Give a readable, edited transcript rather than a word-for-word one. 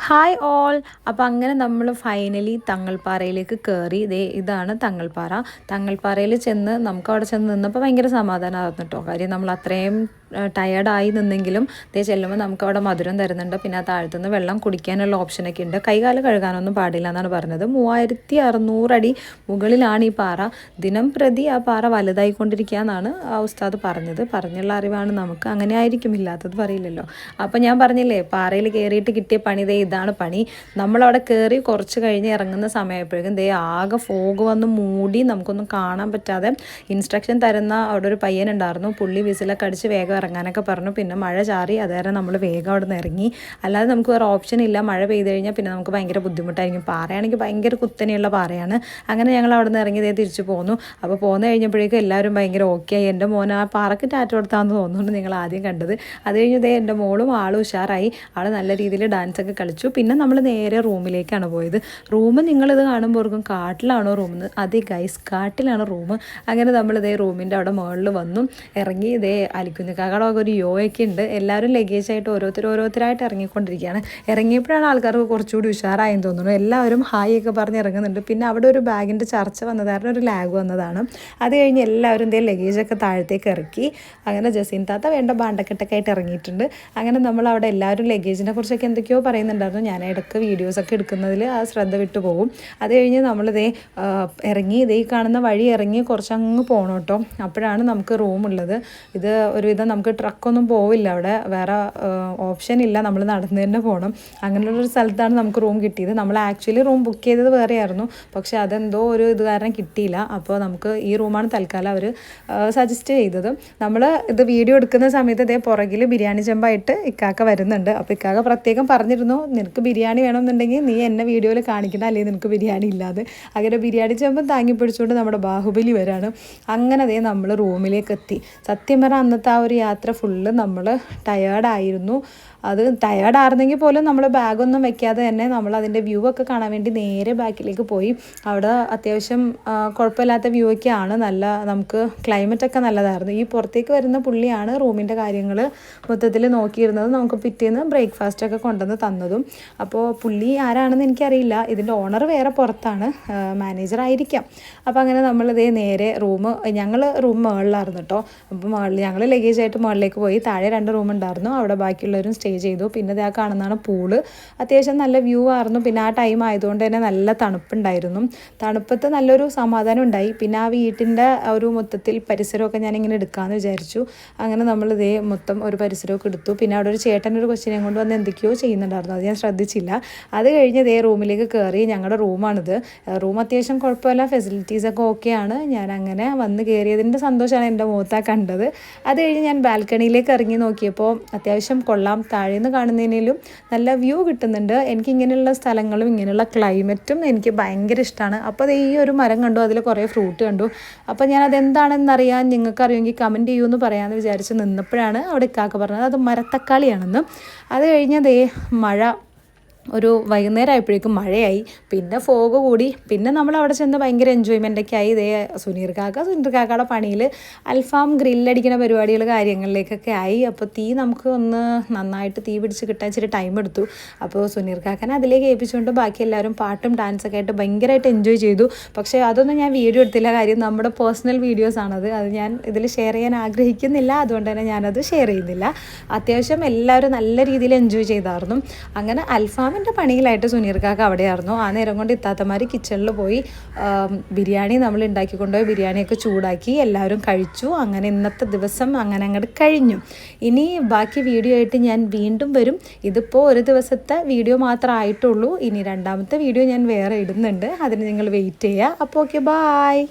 Hi all. അപ്പോൾ അങ്ങനെ നമ്മൾ ഫൈനലി തങ്ങൾപ്പാറയിലേക്ക് കയറി. ഇതാണ് തങ്ങൾപ്പാറ. തങ്ങൾപ്പാറയിൽ ചെന്ന് നമുക്ക് അവിടെ ചെന്ന് നിന്നപ്പോൾ ഭയങ്കര സമാധാനമായിരുന്നു കേട്ടോ. കാര്യം നമ്മൾ അത്രയും ടയേർഡായി നിന്നെങ്കിലും ചെല്ലുമ്പോൾ നമുക്ക് അവിടെ മധുരം തരുന്നുണ്ട്. പിന്നെ ആ താഴത്തുനിന്ന് വെള്ളം കുടിക്കാനുള്ള ഓപ്ഷനൊക്കെ ഉണ്ട്. കൈകാല് കഴുകാനൊന്നും പാടില്ല എന്നാണ് പറഞ്ഞത്. 3600 അടി മുകളിലാണ് ഈ പാറ. ദിനം പ്രതി ആ പാറ വലുതായിക്കൊണ്ടിരിക്കുക എന്നാണ് ആ ഉസ്താദ് പറഞ്ഞുള്ള അറിവാണ് നമുക്ക്. അങ്ങനെ ആയിരിക്കും, ഇല്ലാത്തത് പറയില്ലല്ലോ. അപ്പോൾ ഞാൻ പറഞ്ഞില്ലേ, പാറയിൽ കയറിയിട്ട് കിട്ടിയ പണി ഇതാണ് പണി. നമ്മളവിടെ കയറി കുറച്ച് കഴിഞ്ഞ് ഇറങ്ങുന്ന സമയപ്പോഴേക്കും ആകെ ഫോഗ് വന്ന് മൂടി നമുക്കൊന്നും കാണാൻ പറ്റാതെ. ഇൻസ്ട്രക്ഷൻ തരുന്ന അവിടെ ഒരു പയ്യനുണ്ടായിരുന്നു. പുള്ളി വിസിലൊക്കെ അടിച്ച് വേഗം ഇറങ്ങാനൊക്കെ പറഞ്ഞു. പിന്നെ മഴ ചാറി, അതുവരെ നമ്മൾ വേഗം അവിടെ നിന്ന് ഇറങ്ങി. അല്ലാതെ നമുക്ക് വേറെ ഓപ്ഷൻ ഇല്ല. മഴ പെയ്ത് കഴിഞ്ഞാൽ പിന്നെ നമുക്ക് ഭയങ്കര ബുദ്ധിമുട്ടായിരിക്കും. പാറയാണെങ്കിൽ ഭയങ്കര കുത്തനെയുള്ള പാറയാണ്. അങ്ങനെ ഞങ്ങൾ അവിടെ നിന്ന് ഇറങ്ങി തിരിച്ചു പോന്നു. അപ്പോൾ പോന്നു കഴിഞ്ഞപ്പോഴേക്കും എല്ലാവരും ഭയങ്കര ഓക്കെ ആയി. എൻ്റെ മോൻ ആ പാറക്ക് ടാറ്റ കൊടുത്താന്ന് തോന്നുന്നുണ്ട് നിങ്ങൾ ആദ്യം കണ്ടത്. അത് കഴിഞ്ഞ് എൻ്റെ മോളും ആളും ഉഷാറായി. ആൾ നല്ല രീതിയിൽ ഡാൻസൊക്കെ കളിച്ചു. പിന്നെ നമ്മൾ നേരെ റൂമിലേക്കാണ് പോയത്. റൂം നിങ്ങളിത് കാണുമ്പോഴേക്കും കാട്ടിലാണോ റൂം? അതെ ഗൈസ്, കാട്ടിലാണ് റൂം. അങ്ങനെ നമ്മൾ റൂമിൻ്റെ അവിടെ മുകളിൽ വന്നു ഇറങ്ങി. അലിക്കുഞ്ഞിക്കാക്കടെ ഒരു യോയൊക്കെ ഉണ്ട്. എല്ലാവരും ലഗേജായിട്ട് ഓരോരുത്തരായിട്ട് ഇറങ്ങിക്കൊണ്ടിരിക്കുകയാണ്. ഇറങ്ങിയപ്പോഴാണ് ആൾക്കാർക്ക് കുറച്ചുകൂടി ഉഷാറായെന്ന് തോന്നുന്നു. എല്ലാവരും ഹായ് ഒക്കെ പറഞ്ഞ് ഇറങ്ങുന്നുണ്ട്. പിന്നെ അവിടെ ഒരു ബാഗിൻ്റെ ചർച്ച വന്നതായിരുന്നു, ഒരു ലാഗ് വന്നതാണ്. അത് കഴിഞ്ഞ് എല്ലാവരും ലഗേജൊക്കെ താഴത്തേക്ക് ഇറക്കി. അങ്ങനെ ജസീൻ താത്ത വേണ്ട ബാണ്ടക്കെട്ടൊക്കെ ആയിട്ട് ഇറങ്ങിയിട്ടുണ്ട്. അങ്ങനെ നമ്മൾ അവിടെ എല്ലാവരും ലഗേജിനെ കുറിച്ചൊക്കെ എന്തൊക്കെയോ പറയുന്നുണ്ടായിരുന്നു. ഞാൻ ഇടയ്ക്ക് വീഡിയോസൊക്കെ എടുക്കുന്നതിൽ ആ ശ്രദ്ധ വിട്ടു പോകും. അത് കഴിഞ്ഞ് നമ്മൾ ഇറങ്ങി കാണുന്ന വഴി ഇറങ്ങി കുറച്ചങ്ങ് പോകണം കേട്ടോ. അപ്പോഴാണ് നമുക്ക് റൂമുള്ളത്. ഇത് ഒരുവിധം നമുക്ക് ട്രക്കൊന്നും പോവില്ല അവിടെ, വേറെ ഓപ്ഷൻ ഇല്ല, നമ്മൾ നടന്നു തന്നെ പോകണം. അങ്ങനെയുള്ളൊരു സ്ഥലത്താണ് നമുക്ക് റൂം കിട്ടിയത്. നമ്മൾ ആക്ച്വലി റൂം ബുക്ക് ചെയ്തത് വേറെയായിരുന്നു, പക്ഷേ അതെന്തോ ഒരു ഇത് കാരണം കിട്ടിയില്ല. അപ്പോൾ നമുക്ക് ഈ റൂമാണ് തൽക്കാലം അവർ സജസ്റ്റ് ചെയ്തത്. നമ്മൾ ഇത് വീഡിയോ എടുക്കുന്ന സമയത്ത് പുറകിൽ ബിരിയാണി ചെമ്പായിട്ട് ഇക്കാക്ക വരുന്നുണ്ട്. അപ്പോൾ ഇക്കാക്ക പ്രത്യേകം പറഞ്ഞിരുന്നു, നിനക്ക് ബിരിയാണി വേണമെന്നുണ്ടെങ്കിൽ നീ എന്നെ വീഡിയോയിൽ കാണിക്കണം, അല്ലെങ്കിൽ നിനക്ക് ബിരിയാണി ഇല്ലാതെ. അങ്ങനെ ബിരിയാണി ചെമ്പം താങ്ങി പിടിച്ചുകൊണ്ട് നമ്മുടെ ബാഹുബലി വരാണ്. അങ്ങനെ നമ്മൾ റൂമിലേക്ക് എത്തി. സത്യം പറഞ്ഞാൽ അന്നത്തെ ആ ഒരു യാത്ര ഫുള്ള് നമ്മൾ ടയേർഡായിരുന്നു. അത് ടയേർഡായിരുന്നെങ്കിൽ പോലും നമ്മൾ ബാഗൊന്നും വെക്കാതെ തന്നെ നമ്മൾ അതിൻ്റെ വ്യൂ ഒക്കെ കാണാൻ വേണ്ടി നേരെ ബാക്കിലേക്ക് പോയി. അവിടെ അത്യാവശ്യം കുഴപ്പമില്ലാത്ത വ്യൂ ഒക്കെയാണ്. നല്ല നമുക്ക് ക്ലൈമറ്റൊക്കെ നല്ലതായിരുന്നു. ഈ പുറത്തേക്ക് വരുന്ന പുള്ളിയാണ് റൂമിൻ്റെ കാര്യങ്ങൾ മൊത്തത്തിൽ നോക്കിയിരുന്നത്. നമുക്ക് പിറ്റേന്ന് ബ്രേക്ക്ഫാസ്റ്റൊക്കെ കൊണ്ടുവന്ന് തന്നതും. അപ്പോൾ പുള്ളി ആരാണെന്ന് എനിക്കറിയില്ല. ഇതിൻ്റെ ഓണർ വേറെ പുറത്താണ്, മാനേജർ ആയിരിക്കാം. അപ്പോൾ അങ്ങനെ നമ്മൾ നേരെ ഞങ്ങൾ റൂം മുകളിലായിരുന്നു കേട്ടോ. അപ്പോൾ ഞങ്ങൾ ലഗേജായിട്ട് മുകളിലേക്ക് പോയി. താഴെ 2 റൂം ഉണ്ടായിരുന്നു. അവിടെ ബാക്കിയുള്ളവരും സ്റ്റേ ചെയ്തു. പിന്നെ ആ കാണുന്നതാണ് പൂള്. അത്യാവശ്യം നല്ല വ്യൂ ആയിരുന്നു. പിന്നെ ആ ടൈം ആയതുകൊണ്ട് തന്നെ നല്ല തണുപ്പുണ്ടായിരുന്നു. തണുപ്പത്ത് നല്ലൊരു സമാധാനം ഉണ്ടായി. പിന്നെ ആ വീട്ടിൻ്റെ ഒരു മൊത്തത്തിൽ പരിസരമൊക്കെ ഞാനിങ്ങനെ എടുക്കാമെന്ന് വിചാരിച്ചു. അങ്ങനെ നമ്മൾ മൊത്തം ഒരു പരിസരമൊക്കെ എടുത്തു. പിന്നെ അവിടെ ഒരു ചേട്ടൻ ഒരു കൊച്ചിനെ കൊണ്ട് വന്ന് എന്തൊക്കെയോ ചെയ്യുന്നുണ്ടായിരുന്നു, അത് ഞാൻ ശ്രദ്ധിച്ചില്ല. അത് കഴിഞ്ഞ് റൂമിലേക്ക് കയറി. ഞങ്ങളുടെ റൂമാണിത്. റൂം അത്യാവശ്യം കുഴപ്പമില്ല, ഫെസിലിറ്റീസൊക്കെ ഓക്കെയാണ്. ഞാൻ അങ്ങനെ വന്ന് കയറിയതിൻ്റെ സന്തോഷമാണ് എൻ്റെ മുഖത്താ കണ്ടത്. അത് കഴിഞ്ഞ് ഞാൻ ബാൽക്കണിയിലേക്ക് ഇറങ്ങി നോക്കിയപ്പോൾ അത്യാവശ്യം കൊള്ളാം. താഴേന്ന് കാണുന്നതിനേലും നല്ല വ്യൂ കിട്ടുന്നുണ്ട്. എനിക്കിങ്ങനെയുള്ള സ്ഥലങ്ങളും ഇങ്ങനെയുള്ള ക്ലൈമറ്റും എനിക്ക് ഭയങ്കര ഇഷ്ടമാണ്. അപ്പോൾ ഈ ഒരു മരം കണ്ടു, അതിൽ കുറേ ഫ്രൂട്ട് കണ്ടു. അപ്പോൾ ഞാൻ അതെന്താണെന്നറിയാൻ നിങ്ങൾക്ക് അറിയുമെങ്കിൽ കമൻറ്റ് ചെയ്യുമെന്ന് പറയാമെന്ന് വിചാരിച്ച് നിന്നപ്പോഴാണ് അവിടെ ഇക്കാക്ക പറഞ്ഞത് അത് മരത്തക്കാളിയാണെന്ന്. അത് കഴിഞ്ഞ് മഴ ഒരു വൈകുന്നേരം ആയപ്പോഴേക്കും മഴയായി. പിന്നെ ഫോഗ് കൂടി. പിന്നെ നമ്മൾ അവിടെ ചെന്ന് ഭയങ്കര എൻജോയ്മെൻറ്റൊക്കെ ആയി. സുനീർ കാക്കയുടെ പണിയിൽ അൽഫാം ഗ്രില്ലടിക്കുന്ന പരിപാടികൾ കാര്യങ്ങളിലേക്കൊക്കെ ആയി. അപ്പോൾ നമുക്ക് ഒന്ന് നന്നായിട്ട് തീ പിടിച്ച് കിട്ടാൻ ഇച്ചിരി ടൈം എടുത്തു. അപ്പോൾ സുനീർ കാക്കനെ അതിലേക്ക് ഏൽപ്പിച്ചുകൊണ്ട് ബാക്കി എല്ലാവരും പാട്ടും ഡാൻസൊക്കെ ആയിട്ട് ഭയങ്കരമായിട്ട് എൻജോയ് ചെയ്തു. പക്ഷേ അതൊന്നും ഞാൻ വീഡിയോ എടുത്തില്ല. കാര്യം നമ്മുടെ പേഴ്സണൽ വീഡിയോസാണത്. അത് ഞാൻ ഇതിൽ ഷെയർ ചെയ്യാൻ ആഗ്രഹിക്കുന്നില്ല. അതുകൊണ്ട് തന്നെ ഞാനത് ഷെയർ ചെയ്യുന്നില്ല. അത്യാവശ്യം എല്ലാവരും നല്ല രീതിയിൽ എൻജോയ് ചെയ്തായിരുന്നു. അങ്ങനെ അൽഫാമിൻ്റെ പണിയിലായിട്ട് സുനീർ കാക്ക അവിടെയായിരുന്നു. ആ നേരം കൊണ്ട് ഇത്താത്തമാർ കിച്ചണിൽ പോയി ബിരിയാണി നമ്മൾ ഉണ്ടാക്കിക്കൊണ്ടുപോയി ബിരിയാണിയൊക്കെ ചൂടാക്കി എല്ലാവരും കഴിച്ചു. അങ്ങനെ ഇന്നത്തെ ദിവസം അങ്ങനെ അങ്ങോട്ട് കഴിഞ്ഞു. ഇനി ബാക്കി വീഡിയോ ആയിട്ട് ഞാൻ വീണ്ടും വരും. ഇതിപ്പോൾ ഒരു ദിവസത്തെ വീഡിയോ മാത്രമേ ആയിട്ടുള്ളൂ. ഇനി രണ്ടാമത്തെ വീഡിയോ ഞാൻ വേറെ ഇടുന്നുണ്ട്. അതിന് നിങ്ങൾ വെയിറ്റ് ചെയ്യുക. അപ്പോൾ ഓക്കെ, ബായ്.